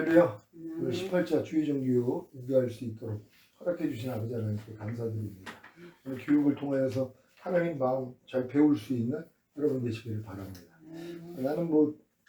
할렐루야. 오늘 18자 주의정교육 인도할 수 있도록 허락해 주신 아버지 하나님께 감사드립니다. 오늘 교육을 통하여서 하나님 마음 잘 배울 수 있는 여러분 되시기를 바랍니다. 나는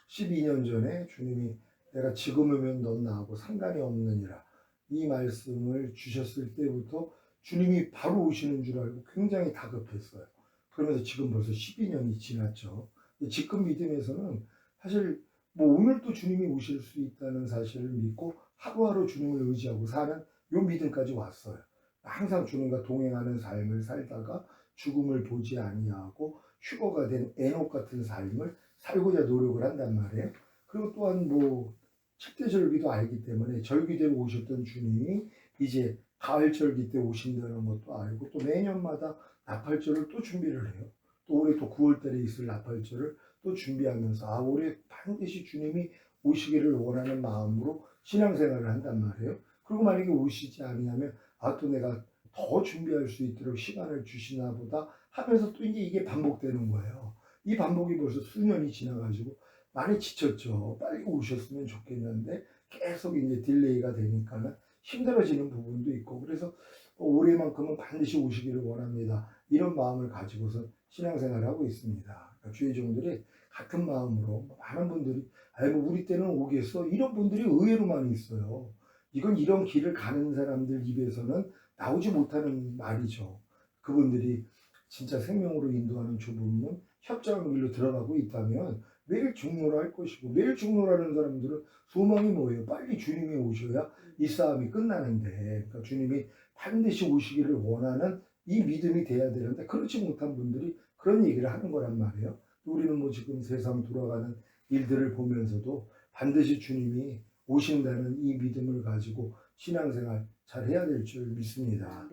12년 전에 주님이 내가 지금이면 넌 나하고 상관이 없느니라 이 말씀을 주셨을 때부터 주님이 바로 오시는 줄 알고 굉장히 다급했어요. 그러면서 지금 벌써 12년이 지났죠. 지금 믿음에서는 사실 오늘도 주님이 오실 수 있다는 사실을 믿고 하루하루 주님을 의지하고 사는 요 믿음까지 왔어요. 항상 주님과 동행하는 삶을 살다가 죽음을 보지 아니하고 휴거가 된 에녹 같은 삶을 살고자 노력을 한단 말이에요. 그리고 또한 7대 절기도 알기 때문에 절기대로 오셨던 주님이 이제 가을절기 때 오신다는 것도 알고 또 매년마다 나팔절을 또 준비를 해요. 또 올해 또 9월달에 있을 나팔절을 또 준비하면서 올해 반드시 주님이 오시기를 원하는 마음으로 신앙생활을 한단 말이에요. 그리고 만약에 오시지 아니하면 또 내가 더 준비할 수 있도록 시간을 주시나 보다 하면서 또 이제 이게 반복되는 거예요. 이 반복이 벌써 수년이 지나가지고 많이 지쳤죠. 빨리 오셨으면 좋겠는데 계속 이제 딜레이가 되니까는 힘들어지는 부분도 있고, 그래서 올해만큼은 반드시 오시기를 원합니다. 이런 마음을 가지고서 신앙생활을 하고 있습니다. 그러니까 주의 종들이 같은 마음으로 많은 분들이 우리 때는 오겠어? 이런 분들이 의외로 많이 있어요. 이건 이런 길을 가는 사람들 입에서는 나오지 못하는 말이죠. 그분들이 진짜 생명으로 인도하는 좁은 문, 협장의 길로 들어가고 있다면 매일 중노를 할 것이고, 매일 중노라는 사람들은 소망이 뭐예요? 빨리 주님이 오셔야 이 싸움이 끝나는데, 그러니까 주님이 반드시 오시기를 원하는 이 믿음이 돼야 되는데 그렇지 못한 분들이 그런 얘기를 하는 거란 말이에요. 우리는 지금 세상 돌아가는 일들을 보면서도 반드시 주님이 오신다는 이 믿음을 가지고 신앙생활 잘 해야 될 줄 믿습니다.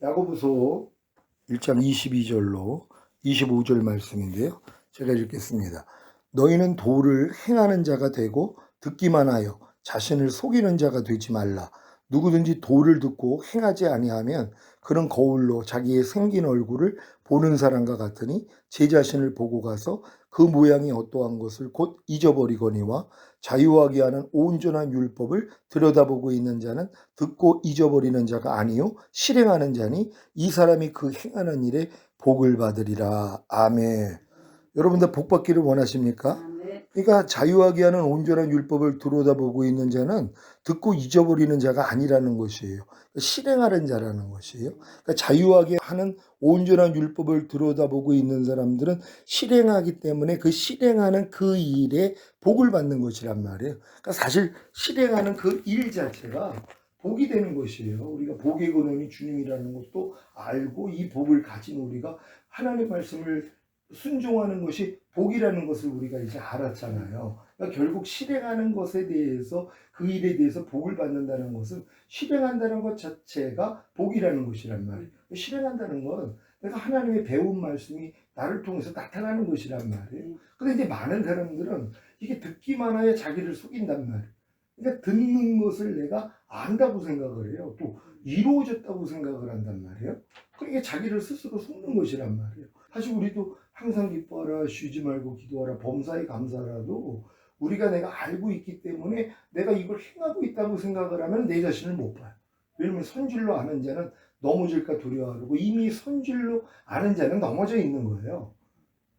야고보서 1장 22절로 25절 말씀인데요. 제가 읽겠습니다. 너희는 도를 행하는 자가 되고 듣기만 하여 자신을 속이는 자가 되지 말라. 누구든지 도를 듣고 행하지 아니하면 그는 거울로 자기의 생긴 얼굴을 보는 사람과 같으니 제 자신을 보고 가서 그 모양이 어떠한 것을 곧 잊어버리거니와 자유하게 하는 온전한 율법을 들여다보고 있는 자는 듣고 잊어버리는 자가 아니요 실행하는 자니 이 사람이 그 행하는 일에 복을 받으리라. 아멘. 여러분들 복 받기를 원하십니까? 그러니까 자유하게 하는 온전한 율법을 들여다보고 있는 자는 듣고 잊어버리는 자가 아니라는 것이에요. 실행하는 자라는 것이에요. 그러니까 자유하게 하는 온전한 율법을 들여다보고 있는 사람들은 실행하기 때문에 그 실행하는 그 일에 복을 받는 것이란 말이에요. 그러니까 사실 실행하는 그 일 자체가 복이 되는 것이에요. 우리가 복의 근원이 주님이라는 것도 알고 이 복을 가진 우리가 하나님의 말씀을 순종하는 것이 복이라는 것을 우리가 이제 알았잖아요. 그러니까 결국 실행하는 것에 대해서 그 일에 대해서 복을 받는다는 것은 실행한다는 것 자체가 복이라는 것이란 말이에요. 실행한다는 건 내가 하나님의 배운 말씀이 나를 통해서 나타나는 것이란 말이에요. 그런데 이제 많은 사람들은 이게 듣기만 하여 자기를 속인단 말이에요. 그러니까 듣는 것을 내가 안다고 생각을 해요. 또 이루어졌다고 생각을 한단 말이에요. 그러니까 자기를 스스로 속는 것이란 말이에요. 사실 우리도 항상 기뻐하라, 쉬지 말고 기도하라, 범사에 감사라도 우리가 내가 알고 있기 때문에 내가 이걸 행하고 있다고 생각을 하면 내 자신을 못 봐요. 왜냐하면 선질로 아는 자는 넘어질까 두려워하고 이미 선질로 아는 자는 넘어져 있는 거예요.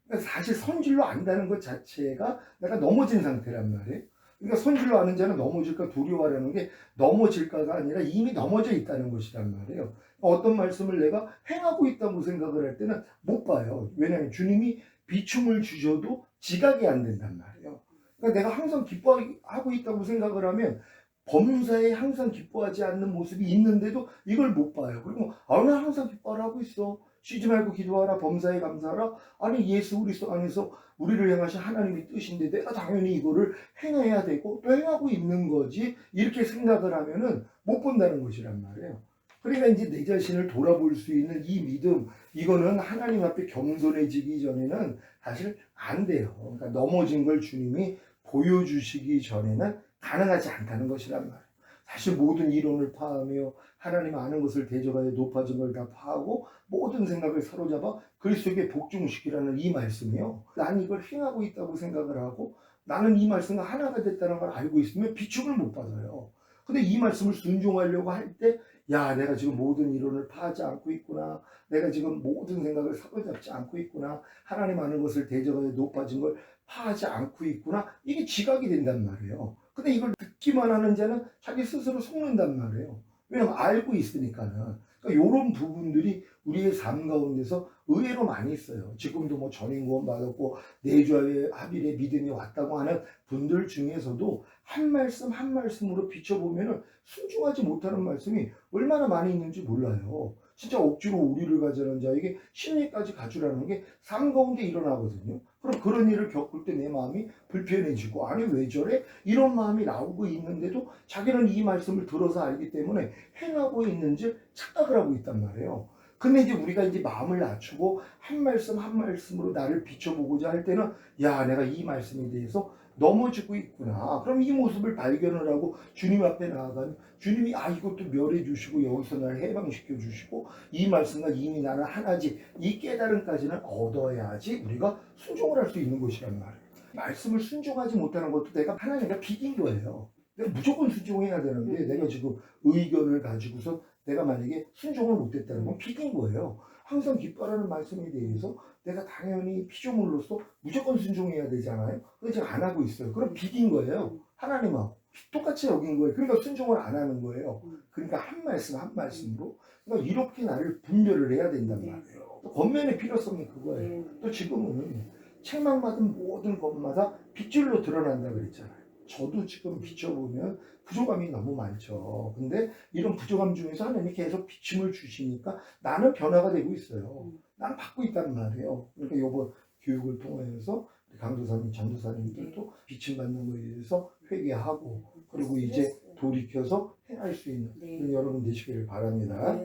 그러니까 사실 선질로 안다는 것 자체가 내가 넘어진 상태란 말이에요. 그러니까 선질로 아는 자는 넘어질까 두려워하라는 게 넘어질까가 아니라 이미 넘어져 있다는 것이란 말이에요. 어떤 말씀을 내가 행하고 있다고 생각을 할 때는 못 봐요. 왜냐하면 주님이 비춤을 주셔도 지각이 안 된단 말이에요. 그러니까 내가 항상 기뻐하고 있다고 생각을 하면 범사에 항상 기뻐하지 않는 모습이 있는데도 이걸 못 봐요. 그리고 나 항상 기뻐를 하고 있어. 쉬지 말고 기도하라, 범사에 감사하라. 아니 예수 그리스도 안에서 우리를 향하신 하나님의 뜻인데 내가 당연히 이거를 행해야 되고 또 행하고 있는 거지 이렇게 생각을 하면은 못 본다는 것이란 말이에요. 그러니까 이제 내 자신을 돌아볼 수 있는 이 믿음, 이거는 하나님 앞에 겸손해지기 전에는 사실 안 돼요. 그러니까 넘어진 걸 주님이 보여주시기 전에는 가능하지 않다는 것이란 말이에요. 사실 모든 이론을 파하며 하나님 아는 것을 대적하여 높아진 걸 다 파하고 모든 생각을 사로잡아 그리스도에게 복종시키라는 이 말씀이요. 난 이걸 행하고 있다고 생각을 하고 나는 이 말씀과 하나가 됐다는 걸 알고 있으면 비축을 못 받아요. 근데 이 말씀을 순종하려고 할 때, 야, 내가 지금 모든 이론을 파하지 않고 있구나. 내가 지금 모든 생각을 사로잡지 않고 있구나. 하나님 아는 것을 대적하여 높아진 걸 파하지 않고 있구나. 이게 지각이 된단 말이에요. 근데 이걸 듣기만 하는 자는 자기 스스로 속는단 말이에요. 왜냐면 알고 있으니까는. 그러니까 이런 부분들이 우리의 삶 가운데서 의외로 많이 있어요. 지금도 뭐 전인 구원 받았고 내주의 합일의 믿음이 왔다고 하는 분들 중에서도 한 말씀 한 말씀으로 비춰보면 순종하지 못하는 말씀이 얼마나 많이 있는지 몰라요. 진짜 억지로 우리를 가져는 자에게 심리까지 가주라는 게 삶 가운데 일어나거든요. 그럼 그런 일을 겪을 때 내 마음이 불편해지고, 아니 왜 저래? 이런 마음이 나오고 있는데도 자기는 이 말씀을 들어서 알기 때문에 행하고 있는지 착각을 하고 있단 말이에요. 근데 이제 우리가 이제 마음을 낮추고 한 말씀 한 말씀으로 나를 비춰보고자 할 때는, 야, 내가 이 말씀에 대해서 넘어지고 있구나. 그럼 이 모습을 발견을 하고 주님 앞에 나아가면 주님이 이것도 멸해 주시고 여기서 나를 해방시켜 주시고 이 말씀과 이미 나는 하나지, 이 깨달음까지는 얻어야지 우리가 순종을 할 수 있는 것이란 말이에요. 말씀을 순종하지 못하는 것도 내가 하나님과 비긴 거예요. 내가 무조건 순종해야 되는데 내가 지금 의견을 가지고서 내가 만약에 순종을 못했다는 건 비긴 거예요. 항상 기뻐하는 말씀에 대해서 내가 당연히 피조물로서 무조건 순종해야 되잖아요. 근데 제가 안 하고 있어요. 그럼 비긴 거예요. 하나님하고 똑같이 여긴 거예요. 그러니까 순종을 안 하는 거예요. 그러니까 한 말씀 한 말씀으로, 그러니까 이렇게 나를 분별을 해야 된단 말이에요. 또 권면의 필요성이 그거예요. 또 지금은 책망받은 모든 것마다 빗줄로 드러난다 그랬잖아요. 저도 지금 비춰보면 부족함이 너무 많죠. 근데 이런 부족함 중에서 하나님이 계속 비춤을 주시니까 나는 변화가 되고 있어요. 나는 받고 있단 말이에요. 그러니까 이번 교육을 통해서 강도사님, 전도사님들도 비춤 받는 거에 대해서 회개하고, 그리고 이제 돌이켜서 행할 수 있는 여러분 되시기를 바랍니다.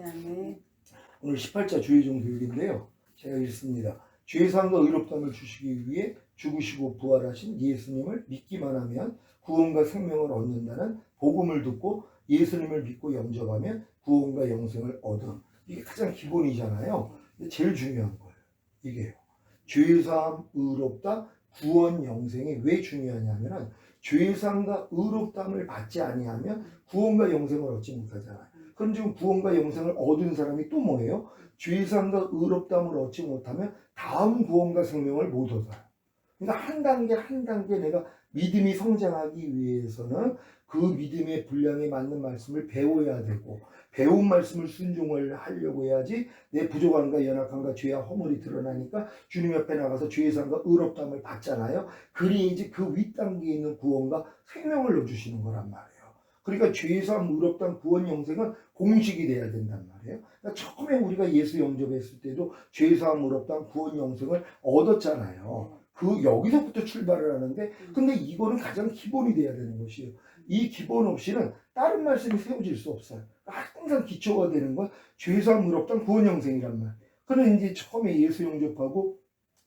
오늘 18자 주의종 교육인데요. 제가 읽습니다. 죄사함과 의롭다함을 주시기 위해 죽으시고 부활하신 예수님을 믿기만 하면 구원과 생명을 얻는다는 복음을 듣고 예수님을 믿고 영접하면 구원과 영생을 얻음. 이게 가장 기본이잖아요. 근데 제일 중요한 거예요. 이게요. 죄사함, 의롭다, 구원, 영생이 왜 중요하냐면은 죄사함과 의롭다함을 받지 아니하면 구원과 영생을 얻지 못하잖아요. 그럼 지금 구원과 영생을 얻은 사람이 또 뭐예요? 죄사함과 의롭다함을 얻지 못하면 다음 구원과 생명을 못 얻어요. 그러니까 한 단계 한 단계 내가 믿음이 성장하기 위해서는 그 믿음의 분량에 맞는 말씀을 배워야 되고, 배운 말씀을 순종을 하려고 해야지 내 부족함과 연약함과 죄와 허물이 드러나니까 주님 옆에 나가서 죄사함과 의롭다함을 받잖아요. 그래야지 그 윗단계에 있는 구원과 생명을 넣어주시는 거란 말이에요. 그러니까 죄사함, 의롭다함, 구원, 영생은 공식이 돼야 된단 말이에요. 그러니까 처음에 우리가 예수 영접했을 때도 죄사함, 의롭다함, 구원, 영생을 얻었잖아요. 여기서부터 출발을 하는데, 근데 이거는 가장 기본이 돼야 되는 것이에요. 이 기본 없이는 다른 말씀이 세워질 수 없어요. 항상 기초가 되는 건 죄사함, 의롭다함, 구원, 영생이란 말. 그는 이제 처음에 예수 영접하고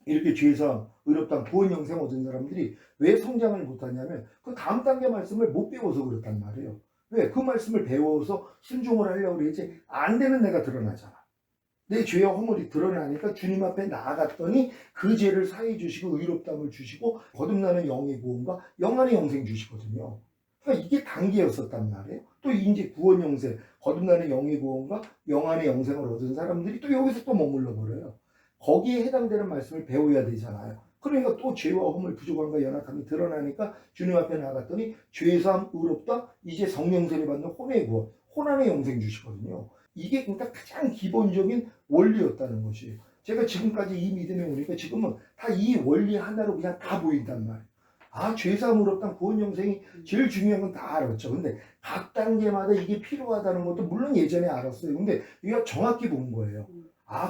이렇게 죄사함, 의롭다함, 구원, 영생 얻은 사람들이 왜 성장을 못하냐면 그 다음 단계 말씀을 못 배워서 그렇단 말이에요. 왜? 그 말씀을 배워서 순종을 하려고 그러지 안 되는 내가 드러나잖아. 내 죄와 허물이 드러나니까 주님 앞에 나아갔더니 그 죄를 사해 주시고 의롭다함을 주시고 거듭나는 영의 구원과 영안의 영생 주시거든요. 그러니까 이게 단계였었단 말이에요. 또 이제 구원 영생, 거듭나는 영의 구원과 영안의 영생을 얻은 사람들이 또 여기서 또 머물러 버려요. 거기에 해당되는 말씀을 배워야 되잖아요. 그러니까 또 죄와 허물, 부족함과 연약함이 드러나니까 주님 앞에 나갔더니 죄사함, 의롭다, 이제 성령세례 받는 혼의 구원, 혼안의 영생 주시거든요. 이게 그러니까 가장 기본적인 원리였다는 것이에요. 제가 지금까지 이 믿음에 오니까 지금은 다 이 원리 하나로 그냥 다 보인단 말이에요. 죄사함, 의롭다함, 구원, 영생이 제일 중요한 건 다 알았죠. 근데 각 단계마다 이게 필요하다는 것도 물론 예전에 알았어요. 근데 이거 정확히 본 거예요.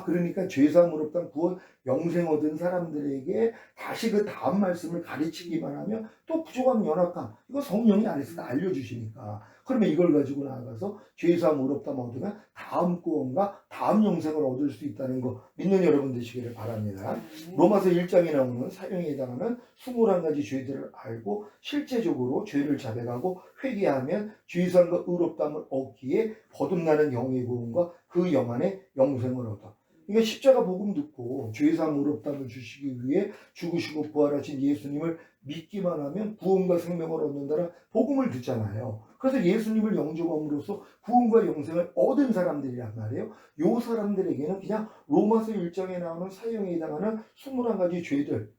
그러니까 죄사함, 의롭다함, 구원, 영생 얻은 사람들에게 다시 그 다음 말씀을 가르치기만 하면 또 부족함, 연약함, 이거 성령이 안에서 다 알려주시니까. 그러면 이걸 가지고 나가서 죄사함, 의롭다함 얻으면 다음 구원과 다음 영생을 얻을 수 있다는 거 믿는 여러분 되시기를 바랍니다. 로마서 1장에 나오는 사형에 해당하는 21가지 죄들을 알고 실제적으로 죄를 자백하고 회개하면 죄사함과 의롭다함을 얻기에 거듭나는 영의 구원과 그 영안의 영생을 얻어. 그러니까 십자가 복음 듣고 죄사함 의롭다함을 주시기 위해 죽으시고 부활하신 예수님을 믿기만 하면 구원과 생명을 얻는다는 복음을 듣잖아요. 그래서 예수님을 영접함으로써 구원과 영생을 얻은 사람들이란 말이에요. 요 사람들에게는 그냥 로마서 1장에 나오는 사형에 해당하는 21가지 죄들,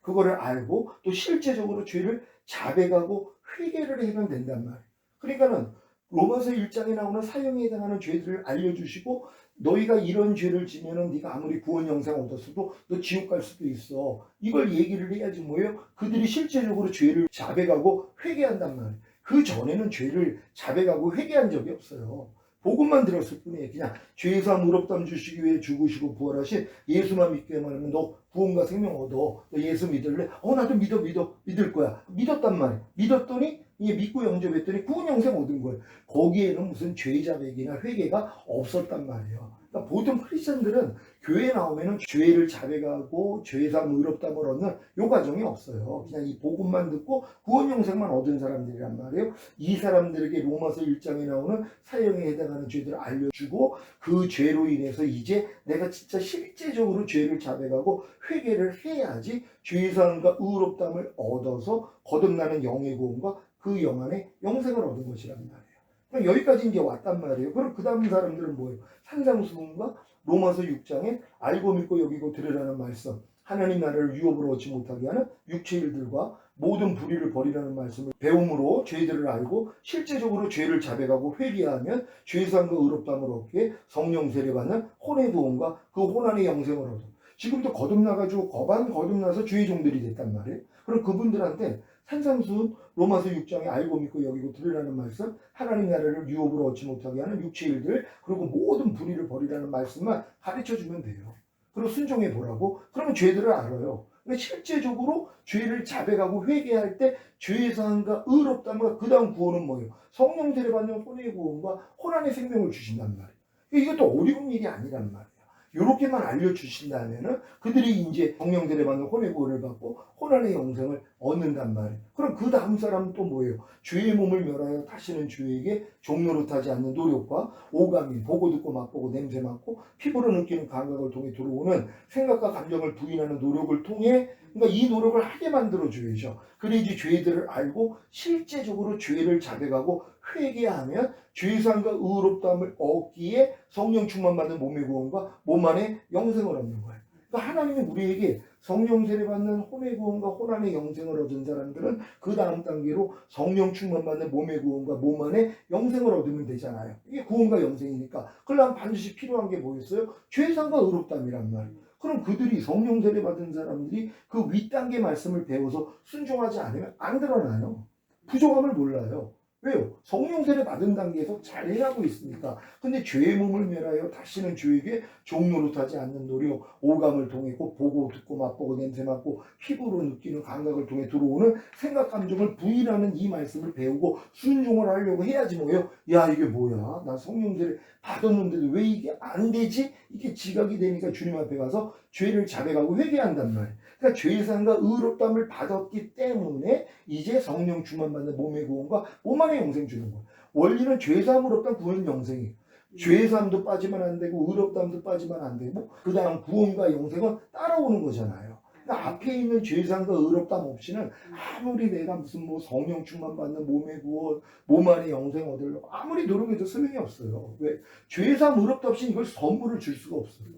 그거를 알고 또 실제적으로 죄를 자백하고 회개를 해면 된단 말이에요. 그러니까는 로마서 1장에 나오는 사형에 해당하는 죄들을 알려주시고 너희가 이런 죄를 지면은 네가 아무리 구원 영생 얻었어도 너 지옥 갈 수도 있어. 이걸 얘기를 해야지 뭐예요? 그들이 실제적으로 죄를 자백하고 회개한단 말이에요. 그 전에는 죄를 자백하고 회개한 적이 없어요. 복음만 들었을 뿐이에요. 그냥 죄사함 의롭다함 주시기 위해 죽으시고 부활하신 예수만 믿게만 하면 너 구원과 생명 얻어. 너 예수 믿을래? 나도 믿을 거야. 믿었단 말이에요. 믿었더니 이게 믿고 영접했더니 구원 영생 얻은 거예요. 거기에는 무슨 죄 자백이나 회개가 없었단 말이에요. 그러니까 보통 크리스천들은 교회에 나오면은 죄를 자백하고 죄사함 의롭다함을 얻는 요 과정이 없어요. 그냥 이 복음만 듣고 구원 영생만 얻은 사람들이란 말이에요. 이 사람들에게 로마서 1장에 나오는 사형에 해당하는 죄들을 알려주고 그 죄로 인해서 이제 내가 진짜 실제적으로 죄를 자백하고 회개를 해야지 죄사함과 의롭다함을 얻어서 거듭나는 영의 구원과 그 영안에 영생을 얻은 것이란 말이에요. 그럼 여기까지 이제 왔단 말이에요. 그럼 그 다음 사람들은 뭐예요? 산상수훈과 로마서 6장에 알고 믿고 여기고 들으라는 말씀, 하나님 나라를 유업으로 얻지 못하게 하는 육체 일들과 모든 불의를 버리라는 말씀을 배움으로 죄들을 알고 실제적으로 죄를 자백하고 회개하면 죄사함과 의롭다함을 얻게 성령 세례받는 혼의 도움과 그 혼안의 영생을 얻어. 지금도 거듭나가지고 거듭나서 주의 종들이 됐단 말이에요. 그럼 그분들한테 산상수훈 로마서 6장에 알고 믿고 여기고 들으라는 말씀, 하나님 나라를 유업으로 얻지 못하게 하는 육체 일들, 그리고 모든 불의를 버리라는 말씀만 가르쳐주면 돼요. 그리고 순종해 보라고. 그러면 죄들을 알아요. 근데 실제적으로 죄를 자백하고 회개할 때 죄의 사함과 의롭다함과 그 다음 구원은 뭐예요? 성령 세례받는 혼의 구원과 혼안의 생명을 주신단 말이에요. 이것도 어려운 일이 아니란 말이에요. 이렇게만 알려주신다면은 그들이 이제 성령 세례받는 혼의 구원을 받고 혼안의 영생을 얻는단 말이에요. 그럼 그 다음 사람은 또 뭐예요? 주의 몸을 멸하여 다시는 주에게 종노릇하지 않는 노력과 오감이 보고 듣고 맛보고 냄새 맡고 피부로 느끼는 감각을 통해 들어오는 생각과 감정을 부인하는 노력을 통해, 그러니까 이 노력을 하게 만들어줘야죠. 그래야지 죄들을 알고 실제적으로 죄를 자백하고 회개하면 죄사함과 의롭다함을 얻기에 성령 충만받는 몸의 구원과 몸 안에 영생을 얻는 거예요. 그러니까 하나님이 우리에게 성령 세례받는 혼의 구원과 혼안의 영생을 얻은 사람들은 그 다음 단계로 성령 충만받는 몸의 구원과 몸 안에 영생을 얻으면 되잖아요. 이게 구원과 영생이니까. 그러려면 반드시 필요한 게 뭐였어요? 죄사함과 의롭다함이란 말이에요. 그럼 그들이 성령 세례 받은 사람들이 그 윗단계 말씀을 배워서 순종하지 않으면 안 드러나요. 부족함을 몰라요. 왜요? 성령 세례 받은 단계에서 잘 해가고 있으니까. 근데 죄의 몸을 멸하여 다시는 주에게 종노릇하지 않는 노력, 오감을 통해 꼭 보고 듣고 맛보고 냄새 맡고 피부로 느끼는 감각을 통해 들어오는 생각 감정을 부인하는 이 말씀을 배우고 순종을 하려고 해야지 뭐예요? 야, 이게 뭐야? 나 성령 세례 받았는데도 왜 이게 안 되지? 이게 지각이 되니까 주님 앞에 가서 죄를 자백하고 회개한단 말이에요. 그러니까 죄사함과 의롭다함을 받았기 때문에 이제 성령 충만받는 몸의 구원과 몸 안의 영생 주는 거예요. 원리는 죄사함 의롭다함 구원 영생이에요. 죄사함도 빠지면 안 되고 의롭다함도 빠지면 안 되고 그 다음 구원과 영생은 따라오는 거잖아요. 그러니까 앞에 있는 죄사함과 의롭다함 없이는 아무리 내가 무슨 뭐 성령 충만받는 몸의 구원, 몸 안의 영생 얻으려고 아무리 노력해도 소용이 없어요. 왜? 죄사함 의롭다함 없이 이걸 선물을 줄 수가 없어요.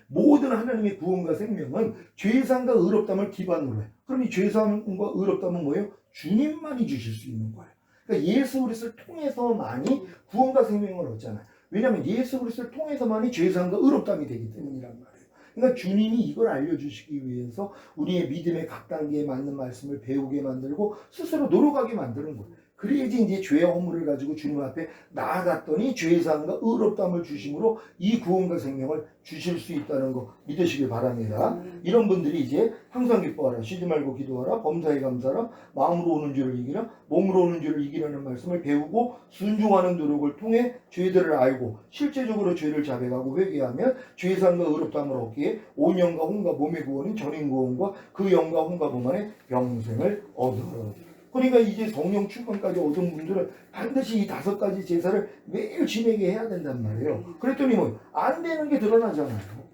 모든 하나님의 구원과 생명은 죄사함과 의롭다함을 기반으로 해요. 그럼 이 죄사함과 의롭다함은 뭐예요? 주님만이 주실 수 있는 거예요. 그러니까 예수 그리스도를 통해서만이 구원과 생명을 얻잖아요. 왜냐하면 예수 그리스도를 통해서만이 죄사함과 의롭다함이 되기 때문이란 말이에요. 그러니까 주님이 이걸 알려주시기 위해서 우리의 믿음의 각 단계에 맞는 말씀을 배우게 만들고 스스로 노력하게 만드는 거예요. 그래야지 이제 죄의 허물을 가지고 주님 앞에 나아갔더니 죄사함과 의롭다함을 주심으로 이 구원과 생명을 주실 수 있다는 거 믿으시길 바랍니다. 이런 분들이 이제 항상 기뻐하라, 쉬지 말고 기도하라, 범사에 감사하라, 마음으로 오는 죄를 이기라, 몸으로 오는 죄를 이기라는 말씀을 배우고 순종하는 노력을 통해 죄들을 알고 실제적으로 죄를 자백하고 회개하면 죄사함과 의롭다함을 얻기에 온영과 혼과 몸의 구원인 전인 구원과 그 영과 혼과 몸 안에 영생을 얻으라. 그러니까 이제 성령 충만까지 얻은 분들은 반드시 이 5가지 제사를 매일 지내게 해야 된단 말이에요. 그랬더니 뭐 안 되는 게 드러나잖아요.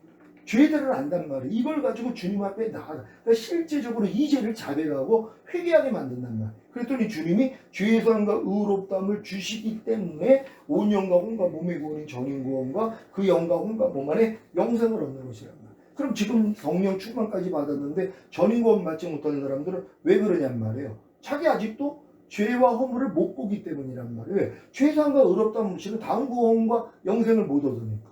죄들을 안단 말이에요. 이걸 가지고 주님 앞에 나가. 그러니까 실제적으로 이 죄를 자백하고 회개하게 만든단 말이에요. 그랬더니 주님이 죄사함과 의롭다함을 주시기 때문에 온 영과 혼과 몸의 구원인 전인구원과 그 영과 혼과 몸 안에 영생을 얻는 것이란 말이에요. 그럼 지금 성령 충만까지 받았는데 전인구원 받지 못하는 사람들은 왜 그러냔 말이에요. 자기 아직도 죄와 허물을 못 보기 때문이란 말이에요. 왜? 죄사함과 의롭다함 없이는 다음 구원과 영생을 못 얻으니까.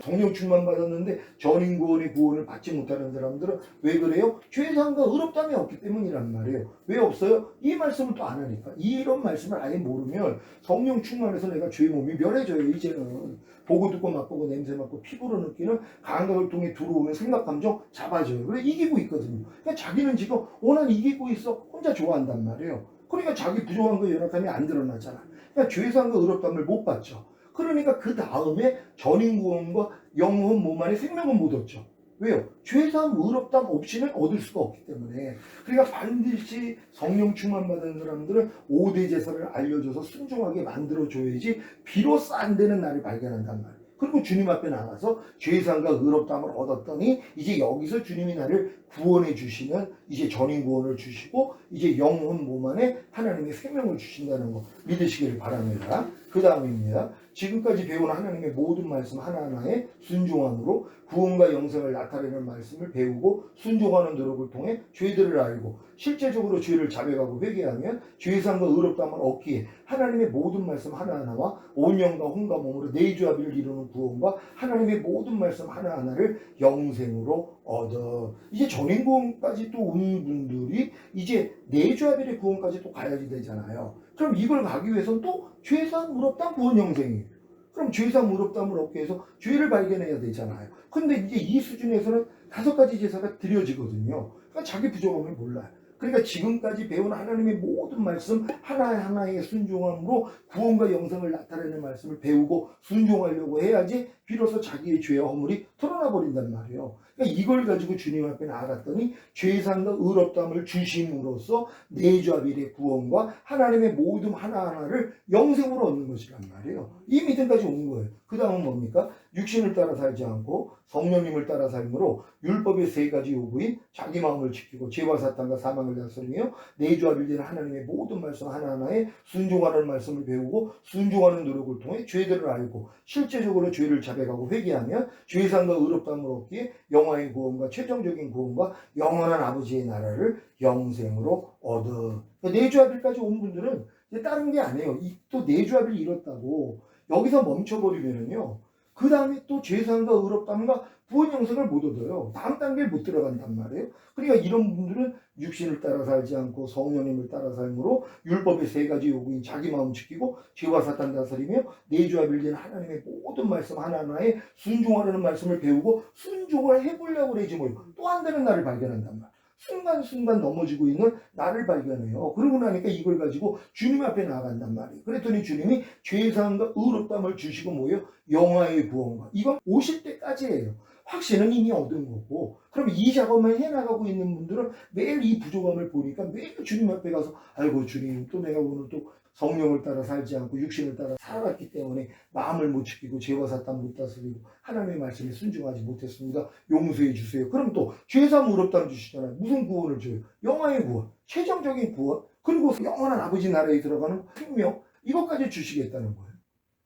성령 충만 받았는데 전인 구원의 구원을 받지 못하는 사람들은 왜 그래요? 죄사함과 의롭다함이 없기 때문이란 말이에요. 왜 없어요? 이 말씀을 또 안 하니까. 이런 말씀을 아예 모르면 성령 충만해서 내가 죄의 몸이 멸해져요. 이제는 보고 듣고 맛보고 냄새 맡고 피부로 느끼는 감각을 통해 들어오는 생각 감정 잡아줘요. 그래 이기고 있거든요. 그러니까 자기는 지금 난 이기고 있어. 혼자 좋아한단 말이에요. 그러니까 자기 부족함과 연약함이 안 드러나잖아. 그러니까 죄사함과 의롭다함을 못 받죠. 그러니까 그 다음에 전인구원과 영혼 몸 안에 생명은 못 얻죠. 왜요? 죄사함, 의롭다함 없이는 얻을 수가 없기 때문에. 그러니까 반드시 성령 충만 받은 사람들은 5대 제사를 알려줘서 순종하게 만들어줘야지 비로소 안 되는 날을 발견한단 말이에요. 그리고 주님 앞에 나가서 죄사함과 의롭다함을 얻었더니 이제 여기서 주님이 나를 구원해 주시는 이제 전인 구원을 주시고 이제 영혼 몸 안에 하나님의 생명을 주신다는 거 믿으시기를 바랍니다. 그 다음입니다. 지금까지 배운 하나님의 모든 말씀 하나하나에 순종함으로 구원과 영생을 나타내는 말씀을 배우고 순종하는 노력을 통해 죄들을 알고 실제적으로 죄를 자백하고 회개하면 죄사함과 의롭다함을 얻기에 하나님의 모든 말씀 하나하나와 온 영과 혼과 몸으로 내주합의를 이루는 구원과 하나님의 모든 말씀 하나하나를 영생으로 얻어. 이제 전인구원까지 또 온 분들이 이제 내주합의의 구원까지 또 가야지 되잖아요. 그럼 이걸 가기 위해서는 또 죄사함, 의롭다함, 구원, 영생이에요. 그럼 죄사함, 의롭다함을 얻기 위해서 죄를 발견해야 되잖아요. 근데 이제 이 수준에서는 5가지 제사가 드려지거든요. 그러니까 자기 부족함을 몰라요. 그러니까 지금까지 배운 하나님의 모든 말씀 하나하나에 순종함으로 구원과 영생을 나타내는 말씀을 배우고 순종하려고 해야지 비로소 자기의 죄와 허물이 드러나 버린단 말이에요. 그러니까 이걸 가지고 주님 앞에 나아갔더니 죄사함과 의롭다함을 주심으로써 내주합일의 구원과 하나님의 모든 하나하나를 영생으로 얻는 것이란 말이에요. 이 믿음까지 온 거예요. 그 다음은 뭡니까? 육신을 따라 살지 않고 성령님을 따라 삶으로 율법의 3가지 요구인 자기 마음을 지키고 죄와 사탄과 사망을 다스리며 내주합일된 하나님의 모든 말씀 하나하나에 순종하는 말씀을 배우고 순종하는 노력을 통해 죄들을 알고 실제적으로 죄를 자백하고 회개하면 죄사함과 의롭다함을 얻기에 영화의 구원과 최종적인 구원과 영원한 아버지의 나라를 영생으로 얻어. 내주합일까지 온 분들은 이제 다른 게 아니에요. 또 내주합일 잃었다고 여기서 멈춰버리면은요. 그 다음에 또 죄사함과 의롭다함과 구원 영생을 못 얻어요. 다음 단계를 못 들어간단 말이에요. 그러니까 이런 분들은 육신을 따라 살지 않고 성령님을 따라 삶으로 율법의 3가지 요구인 자기 마음 지키고 죄와 사탄 다스리며 내주합일된 하나님의 모든 말씀 하나하나에 순종하려는 말씀을 배우고 순종을 해보려고 그러지 뭐 또 안 되는 나를 발견한단 말이에요. 순간순간 넘어지고 있는 나를 발견해요. 그러고 나니까 이걸 가지고 주님 앞에 나아간단 말이에요. 그랬더니 주님이 죄사함과 의롭다함을 주시고 뭐예요? 영화의 구원과. 이건 오실 때까지예요. 확신은 이미 얻은 거고. 그럼 이 작업만 해나가고 있는 분들은 매일 이 부족함을 보니까 매일 주님 앞에 가서 아이고 주님 또 내가 오늘 또 성령을 따라 살지 않고 육신을 따라 살아갔기 때문에 마음을 못 지키고 죄와 사탄 못 다스리고 하나님의 말씀에 순종하지 못했습니다. 용서해 주세요. 그럼 또 죄사함 의롭다함 주시잖아요. 무슨 구원을 줘요? 영화의 구원, 최종적인 구원, 그리고 영원한 아버지 나라에 들어가는 생명, 이것까지 주시겠다는 거예요.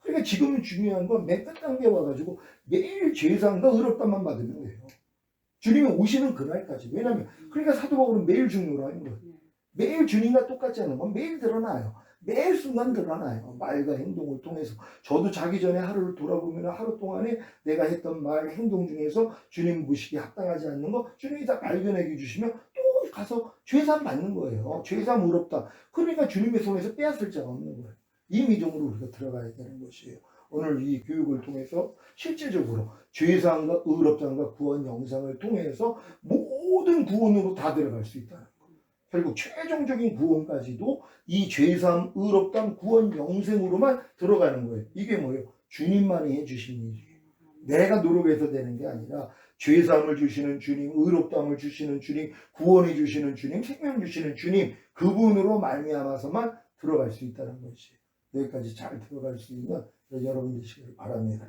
그러니까 지금 중요한 건 맨 끝 단계에 와가지고 매일 죄사함과 의롭다함만 받으면 돼요. 주님이 오시는 그날까지. 왜냐하면 그러니까 사도 바울은 매일 중요로 하는 거예요. 매일 주님과 똑같지 않은 건 매일 드러나요. 매일 순간 드러나요. 말과 행동을 통해서. 저도 자기 전에 하루를 돌아보면 하루 동안에 내가 했던 말, 행동 중에서 주님 보시기에 합당하지 않는 거 주님이 다 발견해 주시면 또 가서 죄사함 받는 거예요. 죄사함 의롭다. 그러니까 주님의 손에서 빼앗을 자가 없는 거예요. 이 믿음으로 우리가 들어가야 되는 것이에요. 오늘 이 교육을 통해서 실제적으로 죄사함과 의롭다함과 구원 영상을 통해서 모든 구원으로 다 들어갈 수 있다는 거예요. 결국 최종적인 구원까지도 이 죄사함, 의롭다함, 구원 영생으로만 들어가는 거예요. 이게 뭐예요? 주님만이 해주신 일이에요. 내가 노력해서 되는 게 아니라 죄사함을 주시는 주님, 의롭다함을 주시는 주님, 구원해 주시는 주님, 생명 주시는 주님, 그분으로 말미암아서만 들어갈 수 있다는 것이 여기까지 잘 들어갈 수 있는 여러분 되시기를 바랍니다.